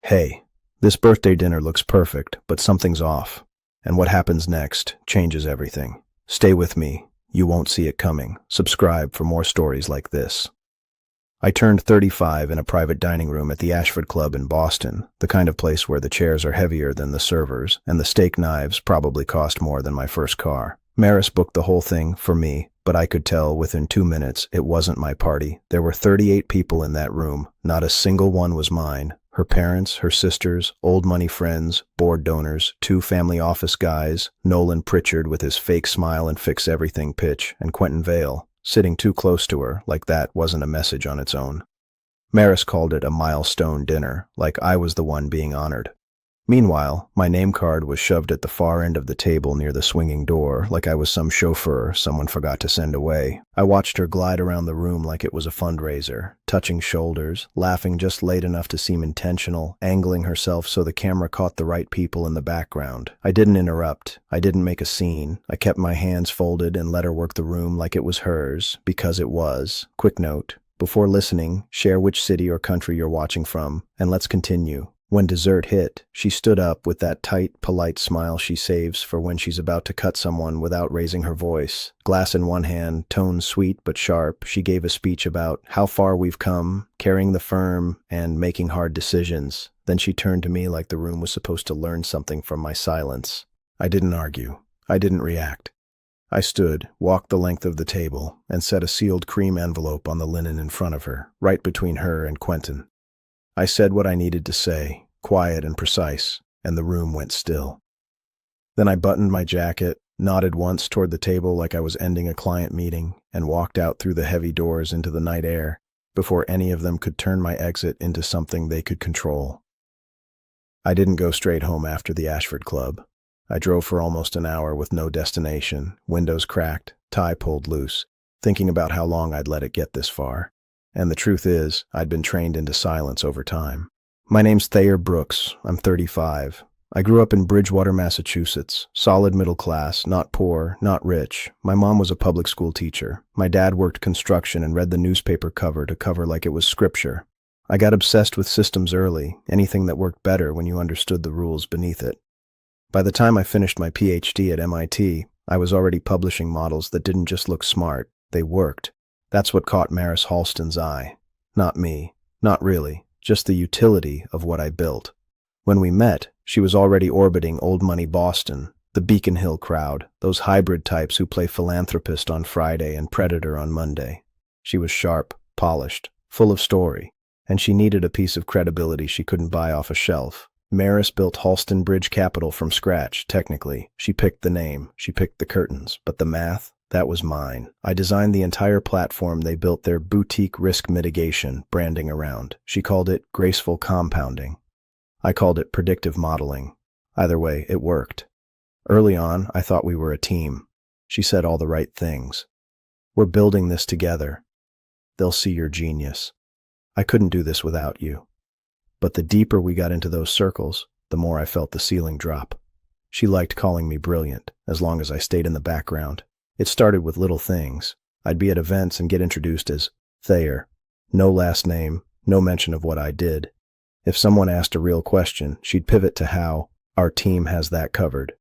Hey, this birthday dinner looks perfect, but something's off. And what happens next changes everything. Stay with me. You won't see it coming. Subscribe for more stories like this. I turned 35 in a private dining room at the Ashford Club in Boston, the kind of place where the chairs are heavier than the servers, and the steak knives probably cost more than my first car. Maris booked the whole thing for me, but I could tell within 2 minutes it wasn't my party. There were 38 people in that room. Not a single one was mine. Her parents, her sisters, old money friends, board donors, 2 family office guys, Nolan Pritchard with his fake smile and fix-everything pitch, and Quentin Vale, sitting too close to her, like that wasn't a message on its own. Maris called it a milestone dinner, like I was the one being honored. Meanwhile, my name card was shoved at the far end of the table near the swinging door, like I was some chauffeur someone forgot to send away. I watched her glide around the room like it was a fundraiser, touching shoulders, laughing just late enough to seem intentional, angling herself so the camera caught the right people in the background. I didn't interrupt. I didn't make a scene. I kept my hands folded and let her work the room like it was hers, because it was. Quick note: before listening, share which city or country you're watching from, and let's continue. When dessert hit, she stood up with that tight, polite smile she saves for when she's about to cut someone without raising her voice. Glass in one hand, tone sweet but sharp, she gave a speech about how far we've come, carrying the firm, and making hard decisions. Then she turned to me like the room was supposed to learn something from my silence. I didn't argue. I didn't react. I stood, walked the length of the table, and set a sealed cream envelope on the linen in front of her, right between her and Quentin. I said what I needed to say, quiet and precise, and the room went still. Then I buttoned my jacket, nodded once toward the table like I was ending a client meeting, and walked out through the heavy doors into the night air before any of them could turn my exit into something they could control. I didn't go straight home after the Ashford Club. I drove for almost an hour with no destination, windows cracked, tie pulled loose, thinking about how long I'd let it get this far. And the truth is, I'd been trained into silence over time. My name's Thayer Brooks. I'm 35. I grew up in Bridgewater, Massachusetts. Solid middle class, not poor, not rich. My mom was a public school teacher. My dad worked construction and read the newspaper cover to cover like it was scripture. I got obsessed with systems early, anything that worked better when you understood the rules beneath it. By the time I finished my PhD at MIT, I was already publishing models that didn't just look smart, they worked. That's what caught Maris Halston's eye. Not me. Not really. Just the utility of what I built. When we met, she was already orbiting old money Boston, the Beacon Hill crowd, those hybrid types who play philanthropist on Friday and predator on Monday. She was sharp, polished, full of story, and she needed a piece of credibility she couldn't buy off a shelf. Maris built Halston Bridge Capital from scratch, technically. She picked the name, she picked the curtains, but the math? That was mine. I designed the entire platform they built their boutique risk mitigation branding around. She called it graceful compounding. I called it predictive modeling. Either way, it worked. Early on, I thought we were a team. She said all the right things. We're building this together. They'll see your genius. I couldn't do this without you. But the deeper we got into those circles, the more I felt the ceiling drop. She liked calling me brilliant, as long as I stayed in the background. It started with little things. I'd be at events and get introduced as Thayer. No last name, no mention of what I did. If someone asked a real question, she'd pivot to how our team has that covered.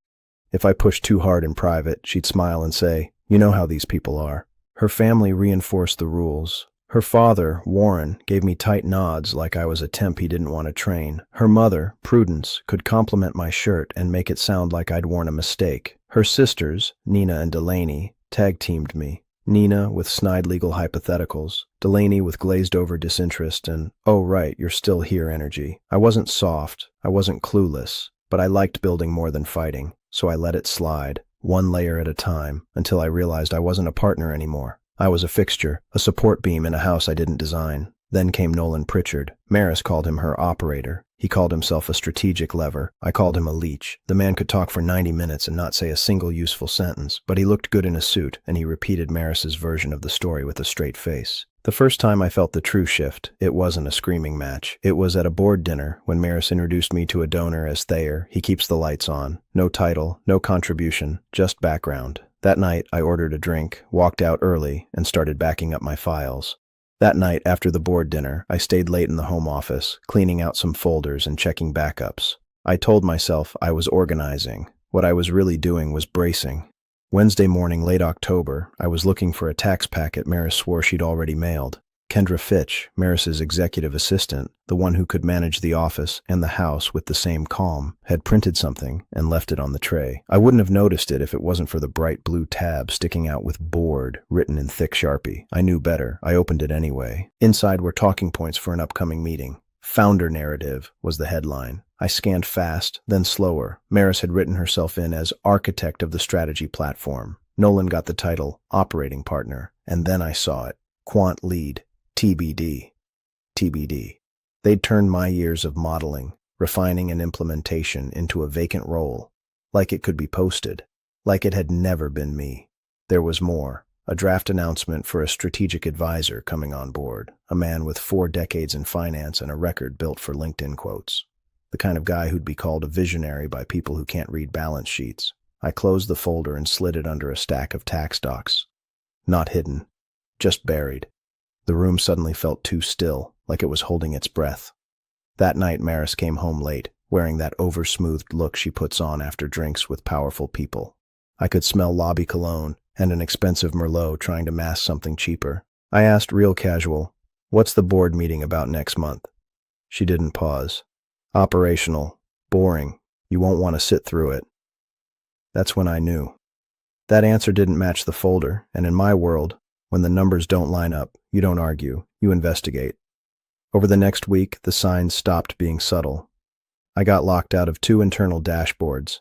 If I pushed too hard in private, she'd smile and say, "You know how these people are." Her family reinforced the rules. Her father, Warren, gave me tight nods like I was a temp he didn't want to train. Her mother, Prudence, could compliment my shirt and make it sound like I'd worn a mistake. Her sisters, Nina and Delaney, tag-teamed me. Nina with snide legal hypotheticals, Delaney with glazed-over disinterest and, "Oh right, you're still here" energy. I wasn't soft, I wasn't clueless, but I liked building more than fighting, so I let it slide, one layer at a time, until I realized I wasn't a partner anymore. I was a fixture, a support beam in a house I didn't design. Then came Nolan Pritchard. Maris called him her operator. He called himself a strategic lever. I called him a leech. The man could talk for 90 minutes and not say a single useful sentence, but he looked good in a suit, and he repeated Maris's version of the story with a straight face. The first time I felt the true shift, it wasn't a screaming match. It was at a board dinner when Maris introduced me to a donor as Thayer. He keeps the lights on. No title, no contribution, just background. That night, I ordered a drink, walked out early, and started backing up my files. That night, after the board dinner, I stayed late in the home office, cleaning out some folders and checking backups. I told myself I was organizing. What I was really doing was bracing. Wednesday morning, late October, I was looking for a tax packet Maris swore she'd already mailed. Kendra Fitch, Maris's executive assistant, the one who could manage the office and the house with the same calm, had printed something and left it on the tray. I wouldn't have noticed it if it wasn't for the bright blue tab sticking out with board written in thick Sharpie. I knew better. I opened it anyway. Inside were talking points for an upcoming meeting. Founder narrative was the headline. I scanned fast, then slower. Maris had written herself in as architect of the strategy platform. Nolan got the title operating partner, and then I saw it. Quant lead. TBD. TBD. They'd turned my years of modeling, refining, and implementation into a vacant role, like it could be posted, like it had never been me. There was more. A draft announcement for a strategic advisor coming on board, a man with 4 decades in finance and a record built for LinkedIn quotes. The kind of guy who'd be called a visionary by people who can't read balance sheets. I closed the folder and slid it under a stack of tax docs. Not hidden, just buried. The room suddenly felt too still, like it was holding its breath. That night, Maris came home late, wearing that over-smoothed look she puts on after drinks with powerful people. I could smell lobby cologne and an expensive Merlot trying to mask something cheaper. I asked real casual, "What's the board meeting about next month?" She didn't pause. "Operational. Boring. You won't want to sit through it." That's when I knew. That answer didn't match the folder, and in my world, when the numbers don't line up, you don't argue, you investigate. Over the next week, the signs stopped being subtle. I got locked out of 2 internal dashboards.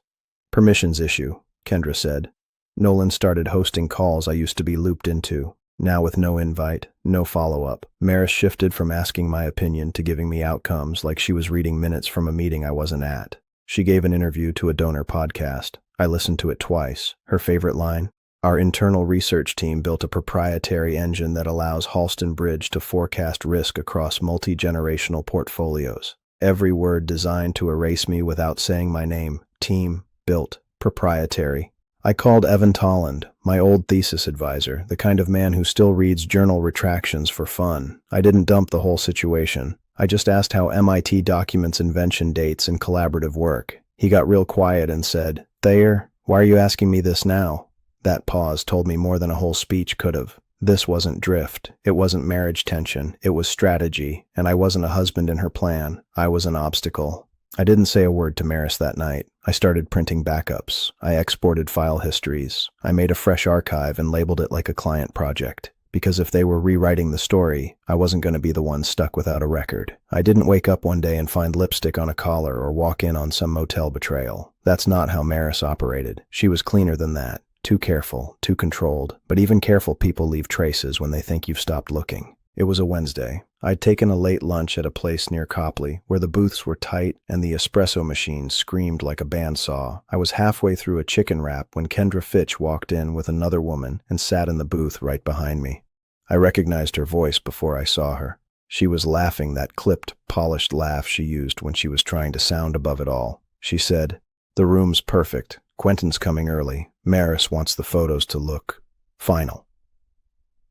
"Permissions issue," Kendra said. Nolan started hosting calls I used to be looped into, now with no invite, no follow-up. Maris shifted from asking my opinion to giving me outcomes like she was reading minutes from a meeting I wasn't at. She gave an interview to a donor podcast. I listened to it twice. Her favorite line? "Our internal research team built a proprietary engine that allows Halston Bridge to forecast risk across multi-generational portfolios." Every word designed to erase me without saying my name. Team, built, proprietary. I called Evan Tolland, my old thesis advisor, the kind of man who still reads journal retractions for fun. I didn't dump the whole situation. I just asked how MIT documents invention dates and collaborative work. He got real quiet and said, "Thayer, why are you asking me this now?" That pause told me more than a whole speech could have. This wasn't drift. It wasn't marriage tension. It was strategy, and I wasn't a husband in her plan. I was an obstacle. I didn't say a word to Maris that night. I started printing backups. I exported file histories. I made a fresh archive and labeled it like a client project. Because if they were rewriting the story, I wasn't going to be the one stuck without a record. I didn't wake up one day and find lipstick on a collar or walk in on some motel betrayal. That's not how Maris operated. She was cleaner than that. Too careful, too controlled. But even careful people leave traces when they think you've stopped looking. It was a Wednesday. I'd taken a late lunch at a place near Copley, where the booths were tight and the espresso machine screamed like a bandsaw. I was halfway through a chicken wrap when Kendra Fitch walked in with another woman and sat in the booth right behind me. I recognized her voice before I saw her. She was laughing that clipped, polished laugh she used when she was trying to sound above it all. She said, "The room's perfect. Quentin's coming early. Maris wants the photos to look final."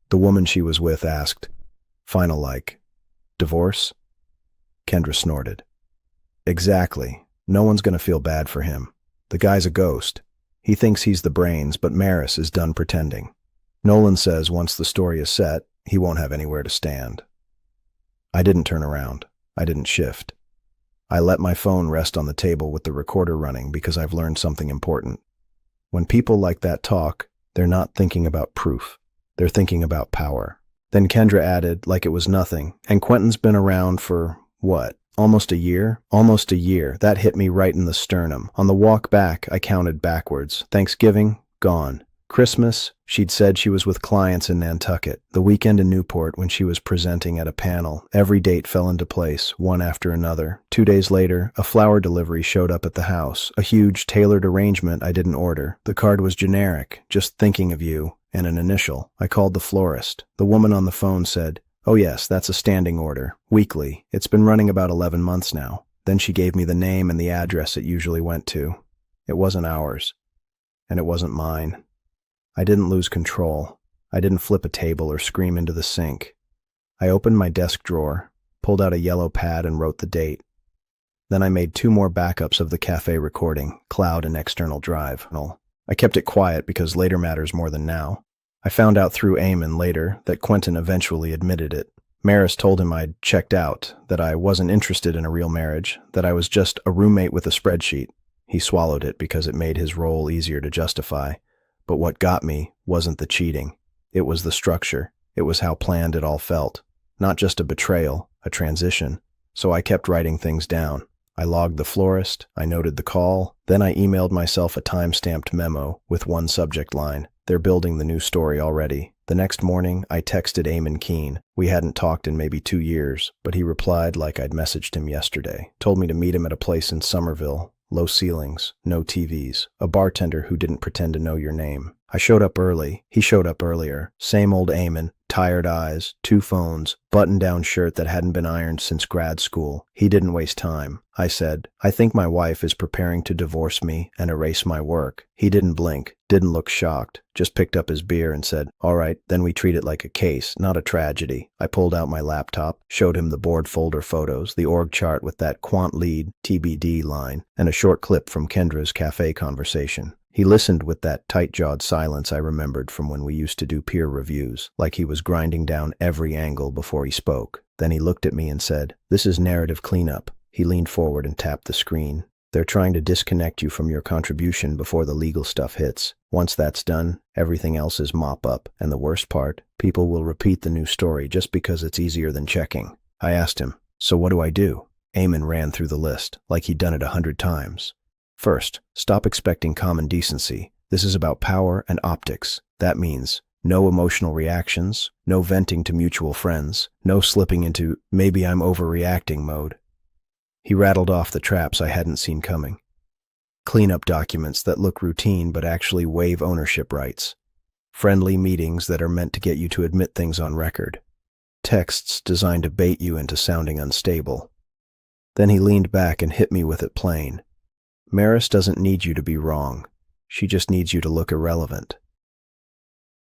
The woman she was with asked, "Final like divorce?" Kendra snorted. "Exactly. No one's going to feel bad for him. The guy's a ghost. He thinks he's the brains, but Maris is done pretending. Nolan says once the story is set, he won't have anywhere to stand." I didn't turn around. I didn't shift. I let my phone rest on the table with the recorder running because I've learned something important. When people like that talk, they're not thinking about proof. They're thinking about power. Then Kendra added, like it was nothing, "And Quentin's been around for, what, almost a year?" Almost a year. That hit me right in the sternum. On the walk back, I counted backwards. Thanksgiving, gone. Christmas, she'd said she was with clients in Nantucket. The weekend in Newport when she was presenting at a panel. Every date fell into place, one after another. 2 days later, a flower delivery showed up at the house. A huge, tailored arrangement I didn't order. The card was generic, just thinking of you, and an initial. I called the florist. The woman on the phone said, "Oh yes, that's a standing order. Weekly. It's been running about 11 months now." Then she gave me the name and the address it usually went to. It wasn't ours. And it wasn't mine. I didn't lose control. I didn't flip a table or scream into the sink. I opened my desk drawer, pulled out a yellow pad and wrote the date. Then I made 2 more backups of the cafe recording, cloud and external drive. I kept it quiet because later matters more than now. I found out through Eamon later that Quentin eventually admitted it. Maris told him I'd checked out, that I wasn't interested in a real marriage, that I was just a roommate with a spreadsheet. He swallowed it because it made his role easier to justify. But what got me wasn't the cheating. It was the structure. It was how planned it all felt. Not just a betrayal, a transition. So I kept writing things down. I logged the florist, I noted the call, then I emailed myself a time-stamped memo with one subject line. They're building the new story already. The next morning, I texted Eamon Keene. We hadn't talked in maybe 2 years, but he replied like I'd messaged him yesterday. Told me to meet him at a place in Somerville. Low ceilings, no TVs, a bartender who didn't pretend to know your name. I showed up early. He showed up earlier. Same old Eamon, tired eyes, 2 phones, button-down shirt that hadn't been ironed since grad school. He didn't waste time. I said, I think my wife is preparing to divorce me and erase my work. He didn't blink, didn't look shocked, just picked up his beer and said, all right, then we treat it like a case, not a tragedy. I pulled out my laptop, showed him the board folder photos, the org chart with that quant lead TBD line, and a short clip from Kendra's cafe conversation. He listened with that tight-jawed silence I remembered from when we used to do peer reviews, like he was grinding down every angle before he spoke. Then he looked at me and said, this is narrative cleanup. He leaned forward and tapped the screen. They're trying to disconnect you from your contribution before the legal stuff hits. Once that's done, everything else is mop up. And the worst part, people will repeat the new story just because it's easier than checking. I asked him, so what do I do? Eamon ran through the list, like he'd done it 100 times. First, stop expecting common decency. This is about power and optics. That means no emotional reactions, no venting to mutual friends, no slipping into maybe I'm overreacting mode. He rattled off the traps I hadn't seen coming. Cleanup documents that look routine but actually waive ownership rights. Friendly meetings that are meant to get you to admit things on record. Texts designed to bait you into sounding unstable. Then he leaned back and hit me with it plain. Maris doesn't need you to be wrong. She just needs you to look irrelevant.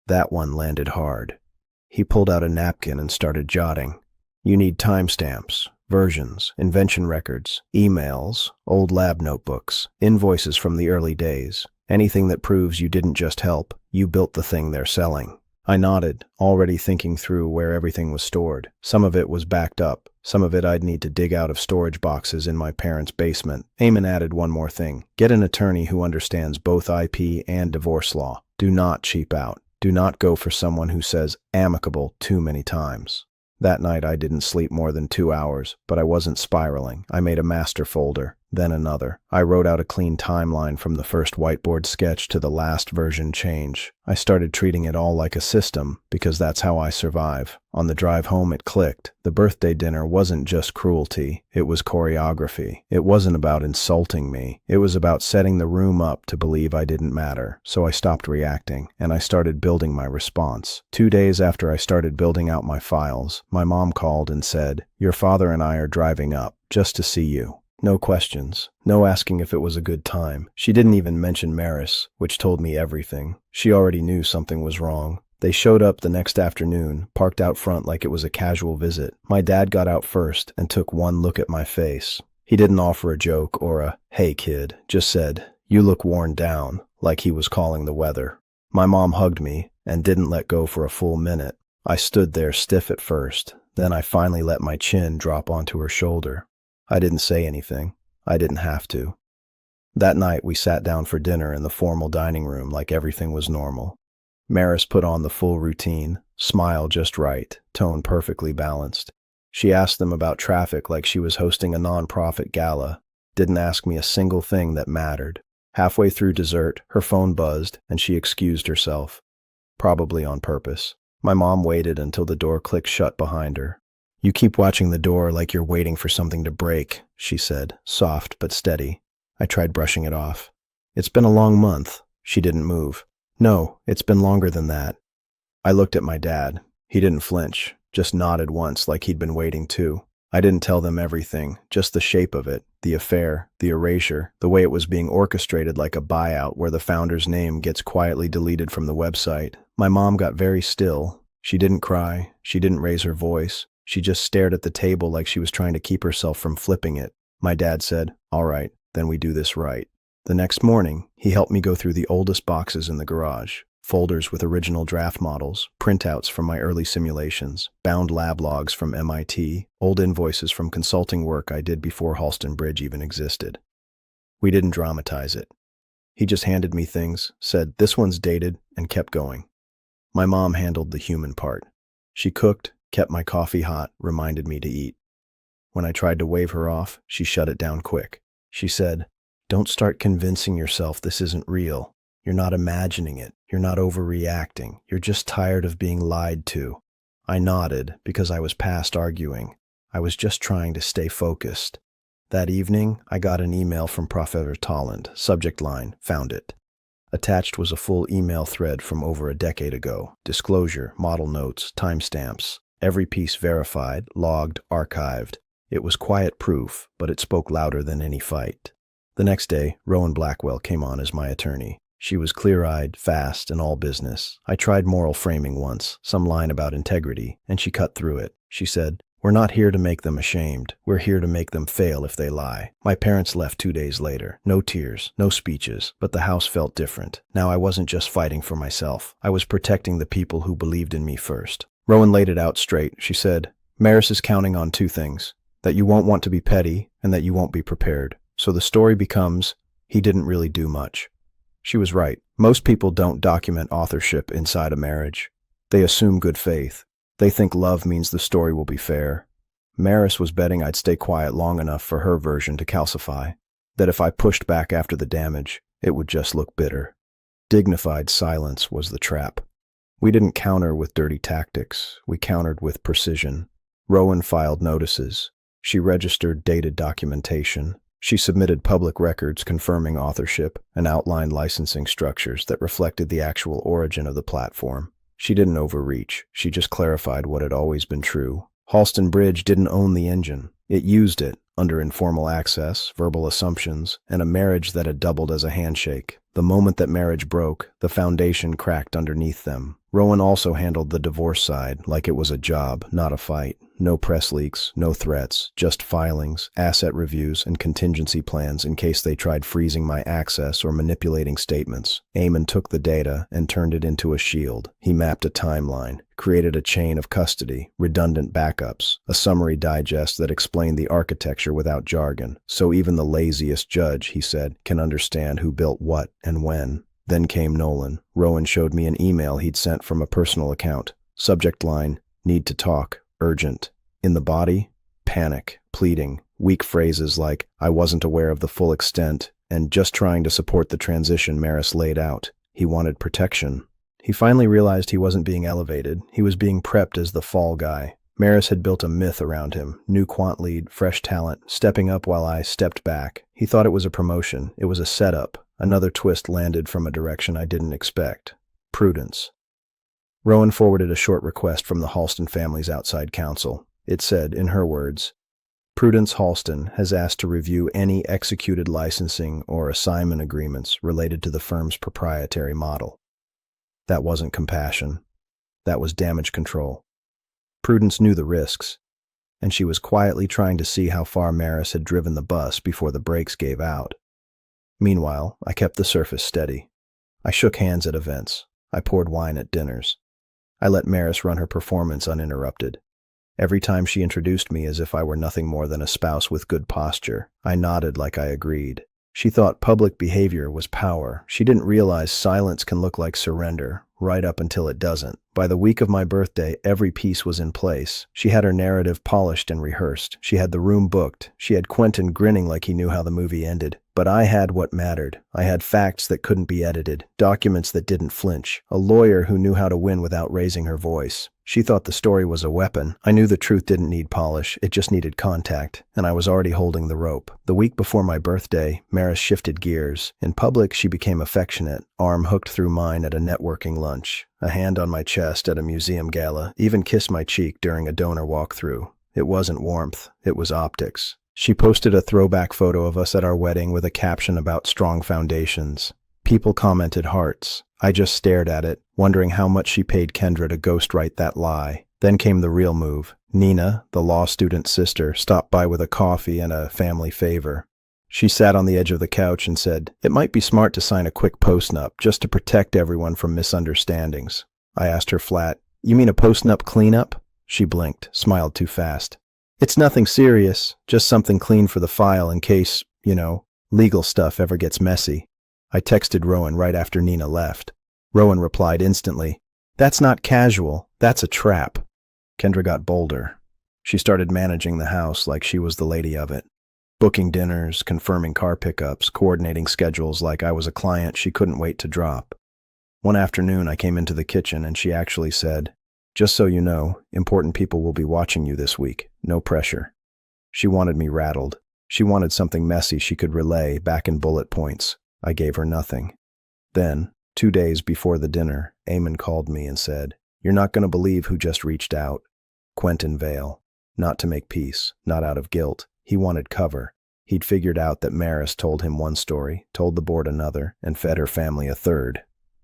That one landed hard. He pulled out a napkin and started jotting. You need timestamps, versions, invention records, emails, old lab notebooks, invoices from the early days. Anything that proves you didn't just help, you built the thing they're selling. I nodded, already thinking through where everything was stored. Some of it was backed up. Some of it I'd need to dig out of storage boxes in my parents' basement. Eamon added one more thing. Get an attorney who understands both IP and divorce law. Do not cheap out. Do not go for someone who says amicable too many times. That night I didn't sleep more than 2 hours, but I wasn't spiraling. I made a master folder, then another. I wrote out a clean timeline from the first whiteboard sketch to the last version change. I started treating it all like a system, because that's how I survive. On the drive home it clicked. The birthday dinner wasn't just cruelty, it was choreography. It wasn't about insulting me. It was about setting the room up to believe I didn't matter. So I stopped reacting, and I started building my response. 2 days after I started building out my files, my mom called and said, your father and I are driving up, just to see you. No questions, no asking if it was a good time. She didn't even mention Maris, which told me everything. She already knew something was wrong. They showed up the next afternoon, parked out front like it was a casual visit. My dad got out first and took one look at my face. He didn't offer a joke or a, hey kid, just said, you look worn down, like he was calling the weather. My mom hugged me and didn't let go for a full minute. I stood there stiff at first, then I finally let my chin drop onto her shoulder. I didn't say anything. I didn't have to. That night we sat down for dinner in the formal dining room like everything was normal. Maris put on the full routine, smile just right, tone perfectly balanced. She asked them about traffic like she was hosting a non-profit gala, didn't ask me a single thing that mattered. Halfway through dessert, her phone buzzed and she excused herself. Probably on purpose. My mom waited until the door clicked shut behind her. You keep watching the door like you're waiting for something to break, she said, soft but steady. I tried brushing it off. It's been a long month. She didn't move. No, it's been longer than that. I looked at my dad. He didn't flinch, just nodded once like he'd been waiting too. I didn't tell them everything, just the shape of it, the affair, the erasure, the way it was being orchestrated like a buyout where the founder's name gets quietly deleted from the website. My mom got very still. She didn't cry. She didn't raise her voice. She just stared at the table like she was trying to keep herself from flipping it. My dad said, "All right, then we do this right." The next morning, he helped me go through the oldest boxes in the garage. Folders with original draft models, printouts from my early simulations, bound lab logs from MIT, old invoices from consulting work I did before Halston Bridge even existed. We didn't dramatize it. He just handed me things, said, "This one's dated," and kept going. My mom handled the human part. She cooked, kept my coffee hot, reminded me to eat. When I tried to wave her off, she shut it down quick. She said, "Don't start convincing yourself this isn't real. You're not imagining it. You're not overreacting. You're just tired of being lied to." I nodded because I was past arguing. I was just trying to stay focused. That evening, I got an email from Professor Tolland. Subject line, "Found it." Attached was a full email thread from over a decade ago. Disclosure, model notes, timestamps. Every piece verified, logged, archived. It was quiet proof, but it spoke louder than any fight. The next day, Rowan Blackwell came on as my attorney. She was clear-eyed, fast, and all business. I tried moral framing once, some line about integrity, and she cut through it. She said, "We're not here to make them ashamed. We're here to make them fail if they lie." My parents left 2 days later. No tears, no speeches, but the house felt different. Now I wasn't just fighting for myself. I was protecting the people who believed in me first. Rowan laid it out straight. She said, "Maris is counting on 2 things. That you won't want to be petty, and that you won't be prepared. So the story becomes, he didn't really do much." She was right. Most people don't document authorship inside a marriage. They assume good faith. They think love means the story will be fair. Maris was betting I'd stay quiet long enough for her version to calcify, that if I pushed back after the damage, it would just look bitter. Dignified silence was the trap. We didn't counter with dirty tactics. We countered with precision. Rowan filed notices. She registered dated documentation. She submitted public records confirming authorship and outlined licensing structures that reflected the actual origin of the platform. She didn't overreach. She just clarified what had always been true. Halston Bridge didn't own the engine. It used it, under informal access, verbal assumptions, and a marriage that had doubled as a handshake. The moment that marriage broke, the foundation cracked underneath them. Rowan also handled the divorce side like it was a job, not a fight. No press leaks, no threats, just filings, asset reviews, and contingency plans in case they tried freezing my access or manipulating statements. Eamon took the data and turned it into a shield. He mapped a timeline, created a chain of custody, redundant backups, a summary digest that explained the architecture without jargon. So even the laziest judge, he said, can understand who built what and when. Then came Nolan. Rowan showed me an email he'd sent from a personal account. Subject line, "Need to talk. Urgent." In the body, panic, pleading, weak phrases like, "I wasn't aware of the full extent," and "just trying to support the transition Maris laid out." He wanted protection. He finally realized he wasn't being elevated. He was being prepped as the fall guy. Maris had built a myth around him. New quant lead, fresh talent, stepping up while I stepped back. He thought it was a promotion. It was a setup. Another twist landed from a direction I didn't expect. Prudence. Rowan forwarded a short request from the Halston family's outside counsel. It said, in her words, "Prudence Halston has asked to review any executed licensing or assignment agreements related to the firm's proprietary model." That wasn't compassion. That was damage control. Prudence knew the risks, and she was quietly trying to see how far Maris had driven the bus before the brakes gave out. Meanwhile, I kept the surface steady. I shook hands at events. I poured wine at dinners. I let Maris run her performance uninterrupted. Every time she introduced me as if I were nothing more than a spouse with good posture, I nodded like I agreed. She thought public behavior was power. She didn't realize silence can look like surrender, right up until it doesn't. By the week of my birthday, every piece was in place. She had her narrative polished and rehearsed. She had the room booked. She had Quentin grinning like he knew how the movie ended. But I had what mattered. I had facts that couldn't be edited, documents that didn't flinch, a lawyer who knew how to win without raising her voice. She thought the story was a weapon. I knew the truth didn't need polish, it just needed contact, and I was already holding the rope. The week before my birthday, Maris shifted gears. In public, she became affectionate, arm hooked through mine at a networking lunch, a hand on my chest at a museum gala, even kissed my cheek during a donor walkthrough. It wasn't warmth, it was optics. She posted a throwback photo of us at our wedding with a caption about strong foundations. People commented hearts. I just stared at it, wondering how much she paid Kendra to ghostwrite that lie. Then came the real move. Nina, the law student's sister, stopped by with a coffee and a family favor. She sat on the edge of the couch and said, "It might be smart to sign a quick post-nup, just to protect everyone from misunderstandings." I asked her flat, "You mean a post-nup cleanup?" She blinked, smiled too fast. "It's nothing serious, just something clean for the file in case, legal stuff ever gets messy." I texted Rowan right after Nina left. Rowan replied instantly, "That's not casual, that's a trap." Kendra got bolder. She started managing the house like she was the lady of it. Booking dinners, confirming car pickups, coordinating schedules like I was a client she couldn't wait to drop. One afternoon I came into the kitchen and she actually said, "Just so you know, important people will be watching you this week. No pressure." She wanted me rattled. She wanted something messy she could relay back in bullet points. I gave her nothing. Then, 2 days before the dinner, Eamon called me and said, "You're not going to believe who just reached out." Quentin Vale. Not to make peace, not out of guilt. He wanted cover. He'd figured out that Maris told him one story, told the board another, and fed her family a third.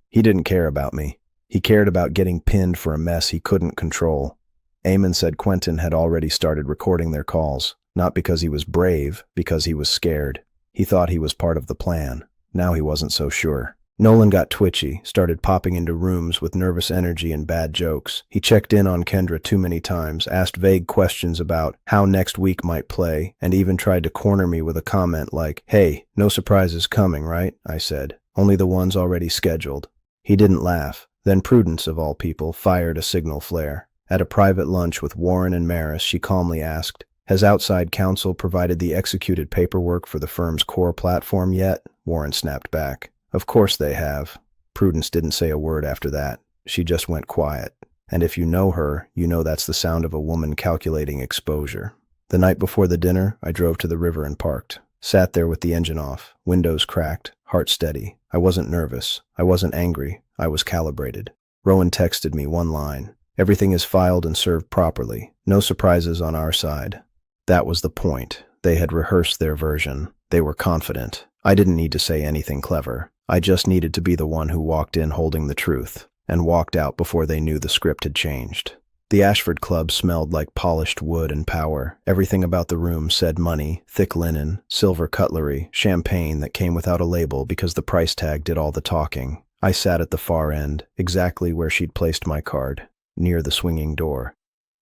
He didn't care about me. He cared about getting pinned for a mess he couldn't control. Eamon said Quentin had already started recording their calls, not because he was brave, because he was scared. He thought he was part of the plan. Now he wasn't so sure. Nolan got twitchy, started popping into rooms with nervous energy and bad jokes. He checked in on Kendra too many times, asked vague questions about how next week might play, and even tried to corner me with a comment like, "Hey, no surprises coming, right?" I said. "Only the ones already scheduled." He didn't laugh. Then Prudence, of all people, fired a signal flare. At a private lunch with Warren and Maris, she calmly asked, "Has outside counsel provided the executed paperwork for the firm's core platform yet?" Warren snapped back, "Of course they have." Prudence didn't say a word after that. She just went quiet. And if you know her, you know that's the sound of a woman calculating exposure. The night before the dinner, I drove to the river and parked. Sat there with the engine off, windows cracked, heart steady. I wasn't nervous. I wasn't angry. I was calibrated. Rowan texted me one line. "Everything is filed and served properly. No surprises on our side." That was the point. They had rehearsed their version. They were confident. I didn't need to say anything clever. I just needed to be the one who walked in holding the truth, and walked out before they knew the script had changed. The Ashford Club smelled like polished wood and power. Everything about the room said money, thick linen, silver cutlery, champagne that came without a label because the price tag did all the talking. I sat at the far end, exactly where she'd placed my card, near the swinging door.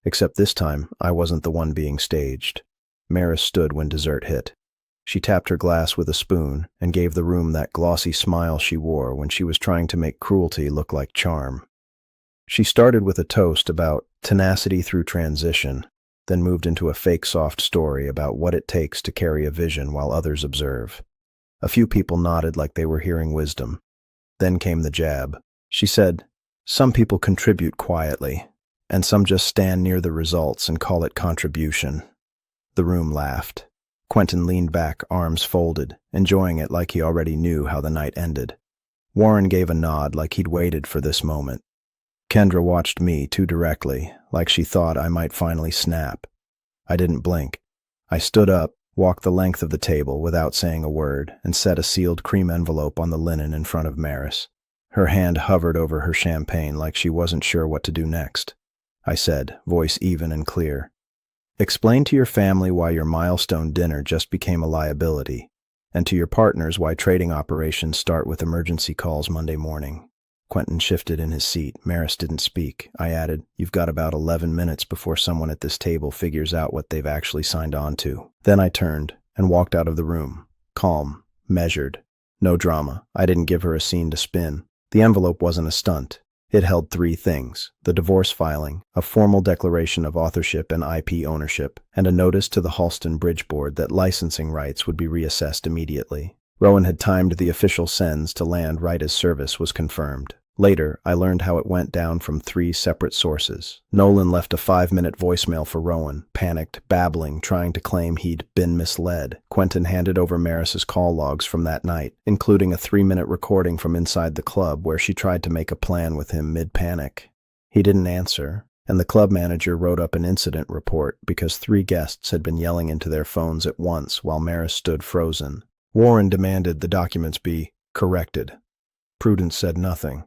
Except this time, I wasn't the one being staged. Maris stood when dessert hit. She tapped her glass with a spoon and gave the room that glossy smile she wore when she was trying to make cruelty look like charm. She started with a toast about tenacity through transition, then moved into a fake soft story about what it takes to carry a vision while others observe. A few people nodded like they were hearing wisdom. Then came the jab. She said, "Some people contribute quietly, and some just stand near the results and call it contribution." The room laughed. Quentin leaned back, arms folded, enjoying it like he already knew how the night ended. Warren gave a nod like he'd waited for this moment. Kendra watched me too directly, like she thought I might finally snap. I didn't blink. I stood up, walked the length of the table without saying a word, and set a sealed cream envelope on the linen in front of Maris. Her hand hovered over her champagne like she wasn't sure what to do next. I said, voice even and clear, "Explain to your family why your milestone dinner just became a liability, and to your partners why trading operations start with emergency calls Monday morning." Quentin shifted in his seat. Maris didn't speak. I added, "You've got about 11 minutes before someone at this table figures out what they've actually signed on to." Then I turned and walked out of the room. Calm, measured. No drama. I didn't give her a scene to spin. The envelope wasn't a stunt. It held 3 things: the divorce filing, a formal declaration of authorship and IP ownership, and a notice to the Halston Bridge Board that licensing rights would be reassessed immediately. Rowan had timed the official sends to land right as service was confirmed. Later, I learned how it went down from 3 separate sources. Nolan left a 5-minute voicemail for Rowan, panicked, babbling, trying to claim he'd been misled. Quentin handed over Maris's call logs from that night, including a 3-minute recording from inside the club where she tried to make a plan with him mid-panic. He didn't answer, and the club manager wrote up an incident report because 3 guests had been yelling into their phones at once while Maris stood frozen. Warren demanded the documents be corrected. Prudence said nothing.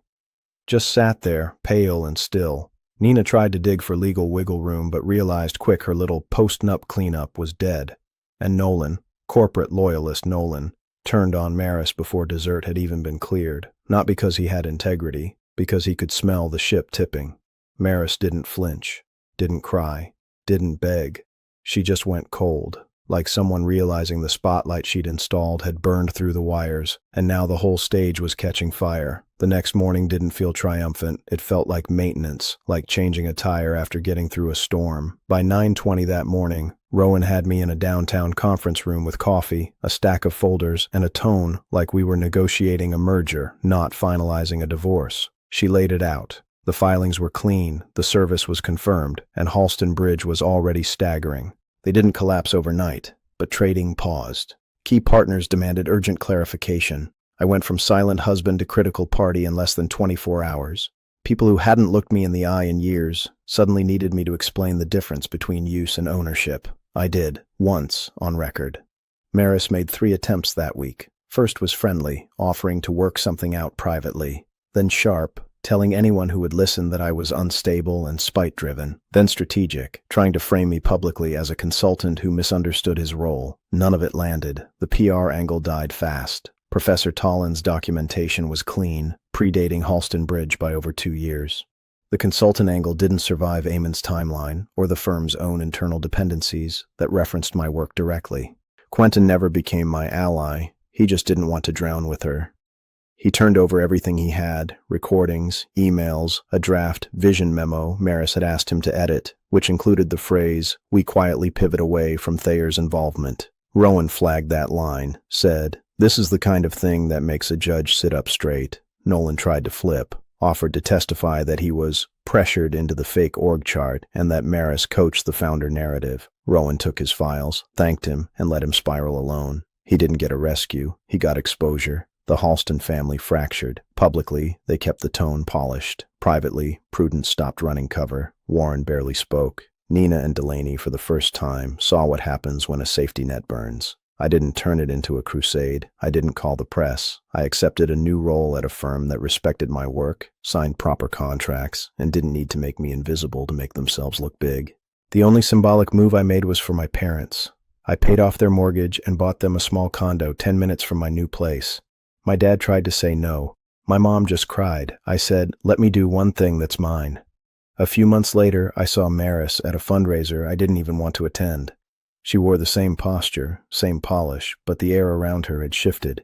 Just sat there, pale and still. Nina tried to dig for legal wiggle room but realized quick her little post-nup cleanup was dead. And Nolan, corporate loyalist Nolan, turned on Maris before dessert had even been cleared, not because he had integrity, because he could smell the ship tipping. Maris didn't flinch, didn't cry, didn't beg. She just went cold, like someone realizing the spotlight she'd installed had burned through the wires, and now the whole stage was catching fire. The next morning didn't feel triumphant. It felt like maintenance, like changing a tire after getting through a storm. By 9:20 that morning, Rowan had me in a downtown conference room with coffee, a stack of folders, and a tone like we were negotiating a merger, not finalizing a divorce. She laid it out. The filings were clean, the service was confirmed, and Halston Bridge was already staggering. They didn't collapse overnight, but trading paused. Key partners demanded urgent clarification. I went from silent husband to critical party in less than 24 hours. People who hadn't looked me in the eye in years suddenly needed me to explain the difference between use and ownership. I did, once, on record. Maris made 3 attempts that week. First was friendly, offering to work something out privately. Then sharp, telling anyone who would listen that I was unstable and spite-driven. Then strategic, trying to frame me publicly as a consultant who misunderstood his role. None of it landed. The PR angle died fast. Professor Tollin's documentation was clean, predating Halston Bridge by over 2 years. The consultant angle didn't survive Eamon's timeline, or the firm's own internal dependencies that referenced my work directly. Quentin never became my ally. He just didn't want to drown with her. He turned over everything he had, recordings, emails, a draft vision memo Maris had asked him to edit, which included the phrase, "We quietly pivot away from Thayer's involvement." Rowan flagged that line, said, "This is the kind of thing that makes a judge sit up straight." Nolan tried to flip, offered to testify that he was pressured into the fake org chart and that Maris coached the founder narrative. Rowan took his files, thanked him, and let him spiral alone. He didn't get a rescue. He got exposure. The Halston family fractured. Publicly, they kept the tone polished. Privately, Prudence stopped running cover. Warren barely spoke. Nina and Delaney, for the first time, saw what happens when a safety net burns. I didn't turn it into a crusade. I didn't call the press. I accepted a new role at a firm that respected my work, signed proper contracts, and didn't need to make me invisible to make themselves look big. The only symbolic move I made was for my parents. I paid off their mortgage and bought them a small condo 10 minutes from my new place. My dad tried to say no. My mom just cried. I said, "Let me do one thing that's mine." A few months later, I saw Maris at a fundraiser I didn't even want to attend. She wore the same posture, same polish, but the air around her had shifted.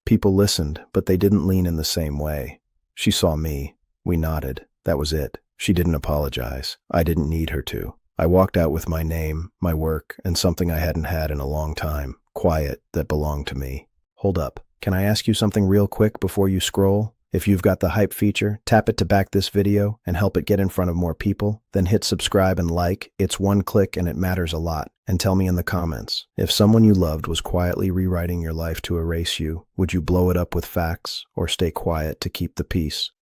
People listened, but they didn't lean in the same way. She saw me. We nodded. That was it. She didn't apologize. I didn't need her to. I walked out with my name, my work, and something I hadn't had in a long time. Quiet that belonged to me. Hold up. Can I ask you something real quick before you scroll? If you've got the hype feature, tap it to back this video and help it get in front of more people. Then hit subscribe and like. It's one click and it matters a lot. And tell me in the comments, if someone you loved was quietly rewriting your life to erase you, would you blow it up with facts or stay quiet to keep the peace?